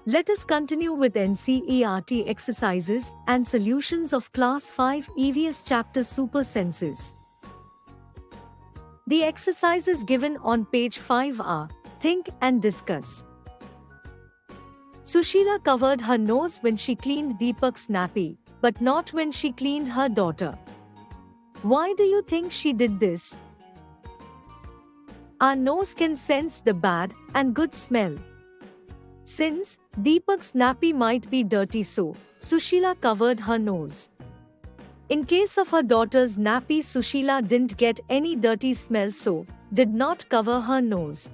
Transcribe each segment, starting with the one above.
Let us continue with NCERT exercises and solutions of Class 5 EVS Chapter Super Senses. The exercises given on page 5 are: think and discuss. Sushila covered her nose when she cleaned Deepak's nappy, but not when she cleaned her daughter. Why do you think she did this? Our nose can sense the bad and good smell. Since Deepak's nappy might be dirty, so Sushila covered her nose. In case of her daughter's nappy, Sushila didn't get any dirty smell, so did not cover her nose.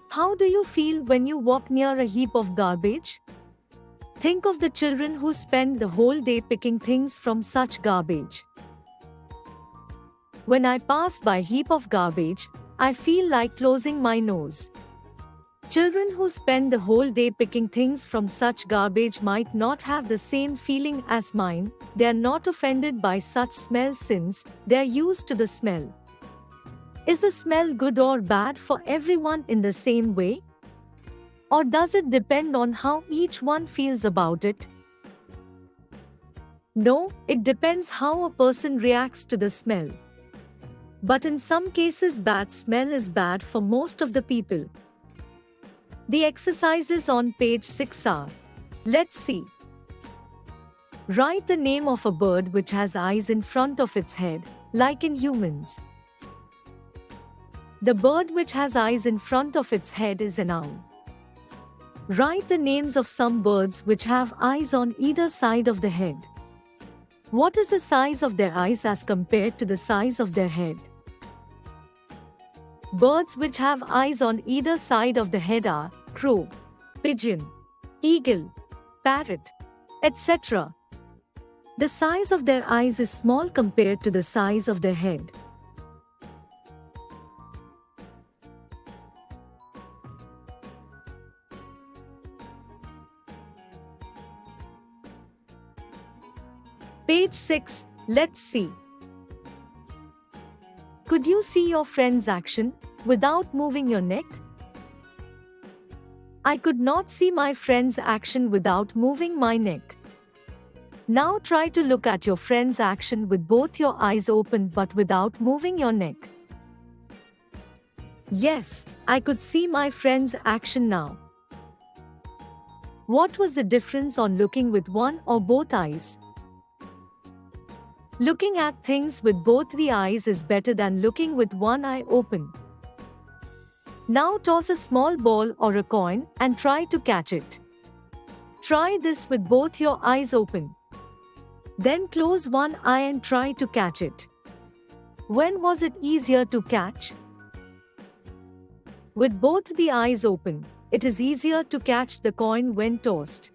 How do you feel when you walk near a heap of garbage? Think of the children who spend the whole day picking things from such garbage. When I pass by a heap of garbage, I feel like closing my nose. Children who spend the whole day picking things from such garbage might not have the same feeling as mine. They are not offended by such smell since they are used to the smell. Is the smell good or bad for everyone in the same way? Or does it depend on how each one feels about it? No, it depends how a person reacts to the smell. But in some cases, bad smell is bad for most of the people. The exercises on page 6 are: let's see. Write the name of a bird which has eyes in front of its head, like in humans. The bird which has eyes in front of its head is an owl. Write the names of some birds which have eyes on either side of the head. What is the size of their eyes as compared to the size of their head? Birds which have eyes on either side of the head are crow, pigeon, eagle, parrot, etc. The size of their eyes is small compared to the size of their head. Page 6, let's see. Could you see your friend's action without moving your neck? I could not see my friend's action without moving my neck. Now try to look at your friend's action with both your eyes open but without moving your neck. Yes, I could see my friend's action now. What was the difference on looking with one or both eyes? Looking at things with both the eyes is better than looking with one eye open. Now toss a small ball or a coin and try to catch it. Try this with both your eyes open. Then close one eye and try to catch it. When was it easier to catch? With both the eyes open, it is easier to catch the coin when tossed.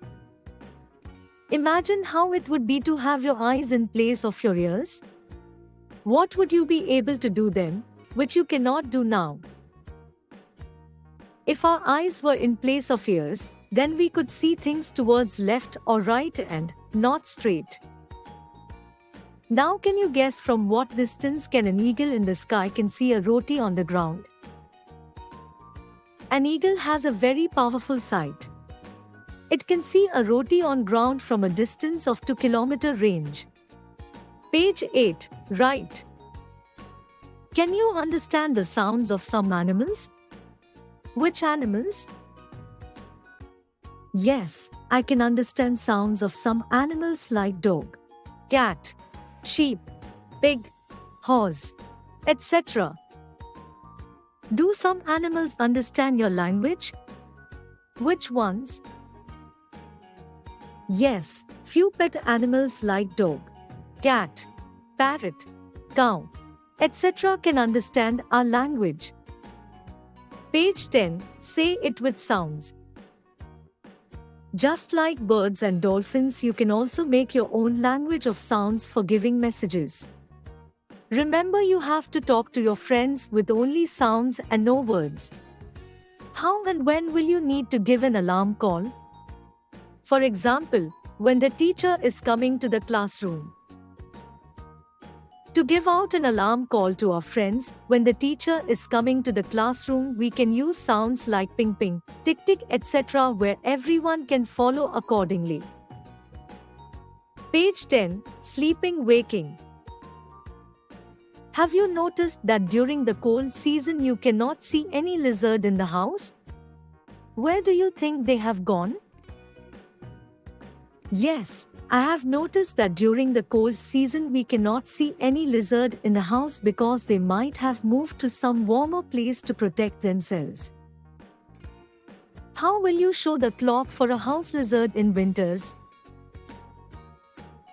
Imagine how it would be to have your eyes in place of your ears. What would you be able to do then, which you cannot do now? If our eyes were in place of ears, then we could see things towards left or right and not straight. Now can you guess from what distance can an eagle in the sky can see a roti on the ground? An eagle has a very powerful sight. It can see a roti on ground from a distance of 2-kilometer range. Page 8, right. Can you understand the sounds of some animals? Which animals? Yes, I can understand sounds of some animals like dog, cat, sheep, pig, horse, etc. Do some animals understand your language? Which ones? Yes, few pet animals like dog, cat, parrot, cow, etc. can understand our language. Page 10, say it with sounds. Just like birds and dolphins, you can also make your own language of sounds for giving messages. Remember, you have to talk to your friends with only sounds and no words. How and when will you need to give an alarm call? For example, when the teacher is coming to the classroom. To give out an alarm call to our friends when the teacher is coming to the classroom, we can use sounds like ping ping, tick tick, etc., where everyone can follow accordingly. Page 10. Sleeping waking. Have you noticed that during the cold season you cannot see any lizard in the house? Where do you think they have gone? Yes, I have noticed that during the cold season we cannot see any lizard in the house because they might have moved to some warmer place to protect themselves. How will you show the clock for a house lizard in winters?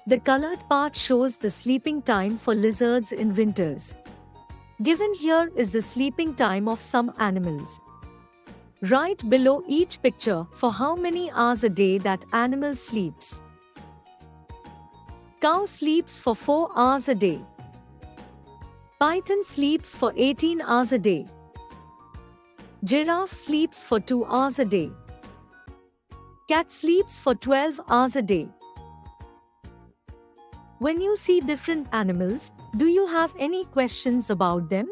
The colored part shows the sleeping time for lizards in winters. Given here is the sleeping time of some animals. Write below each picture for how many hours a day that animal sleeps. Cow sleeps for 4 hours a day. Python sleeps for 18 hours a day. Giraffe sleeps for 2 hours a day. Cat sleeps for 12 hours a day. When you see different animals, do you have any questions about them?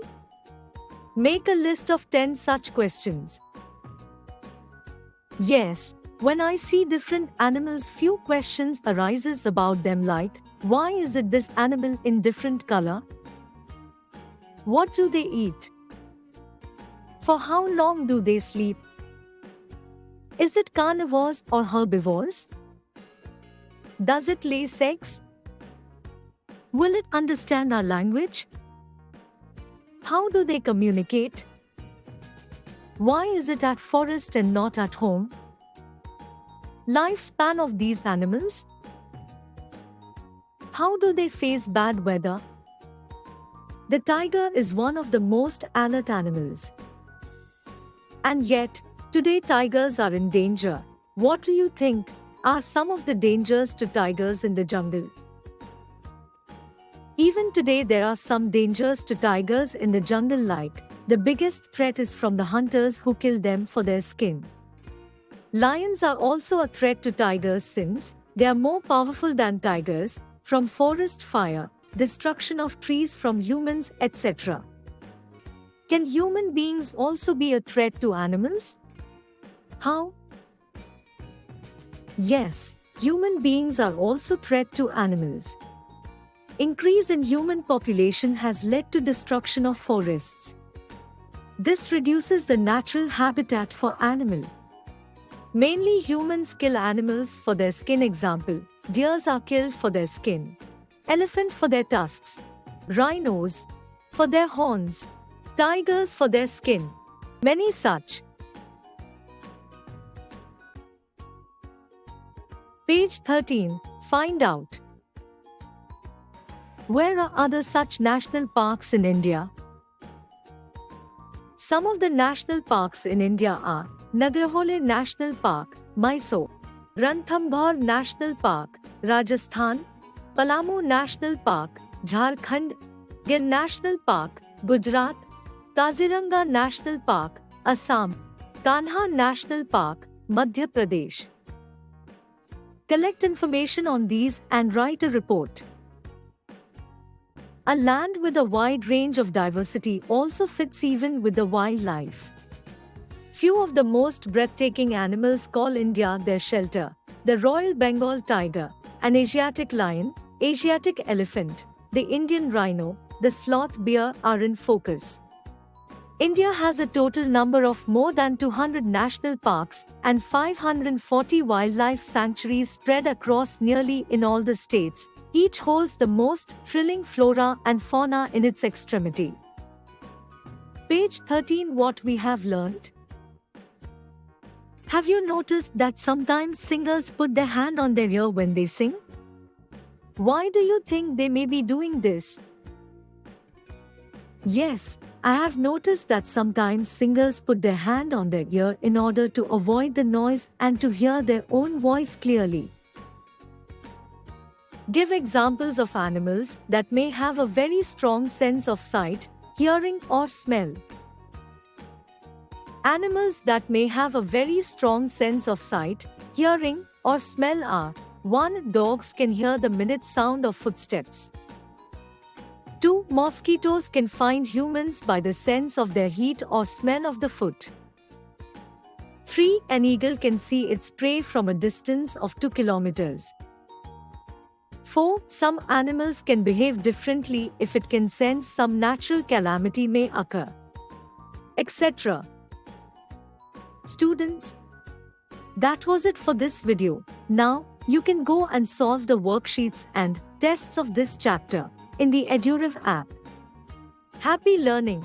Make a list of 10 such questions. Yes, when I see different animals, few questions arises about them like, why is it this animal in different color? What do they eat? For how long do they sleep? Is it carnivores or herbivores? Does it lay eggs? Will it understand our language? How do they communicate? Why is it at forest and not at home? Lifespan of these animals? How do they face bad weather? The tiger is one of the most alert animals. And yet, today tigers are in danger. What do you think are some of the dangers to tigers in the jungle? Even today there are some dangers to tigers in the jungle, like the biggest threat is from the hunters who kill them for their skin. Lions are also a threat to tigers since they are more powerful than tigers, from forest fire, destruction of trees from humans, etc. Can human beings also be a threat to animals? How? Yes, human beings are also threat to animals. Increase in human population has led to destruction of forests. This reduces the natural habitat for animal. Mainly humans kill animals for their skin. Example, deers are killed for their skin, elephant for their tusks, rhinos for their horns, tigers for their skin. Many such. Page 13. Find out. Where are other such national parks in India? Some of the national parks in India are Nagarhole National Park, Mysore; Ranthambore National Park, Rajasthan; Palamu National Park, Jharkhand; Gir National Park, Gujarat; Kaziranga National Park, Assam; Kanha National Park, Madhya Pradesh. Collect information on these and write a report. A land with a wide range of diversity also fits even with the wildlife. Few of the most breathtaking animals call India their shelter: the Royal Bengal tiger, an Asiatic lion, Asiatic elephant, the Indian rhino, the sloth bear are in focus. India has a total number of more than 200 national parks and 540 wildlife sanctuaries spread across nearly in all the states. Each holds the most thrilling flora and fauna in its extremity. Page 13. What we have learned. Have you noticed that sometimes singers put their hand on their ear when they sing? Why do you think they may be doing this? Yes, I have noticed that sometimes singers put their hand on their ear in order to avoid the noise and to hear their own voice clearly. Give examples of animals that may have a very strong sense of sight, hearing or smell. Animals that may have a very strong sense of sight, hearing or smell are: 1. Dogs can hear the minute sound of footsteps. 2. Mosquitoes can find humans by the sense of their heat or smell of the foot. 3. An eagle can see its prey from a distance of 2 kilometers. 4. Some animals can behave differently if it can sense some natural calamity may occur, etc. Students, that was it for this video. Now, you can go and solve the worksheets and tests of this chapter in the EduRev app. Happy learning!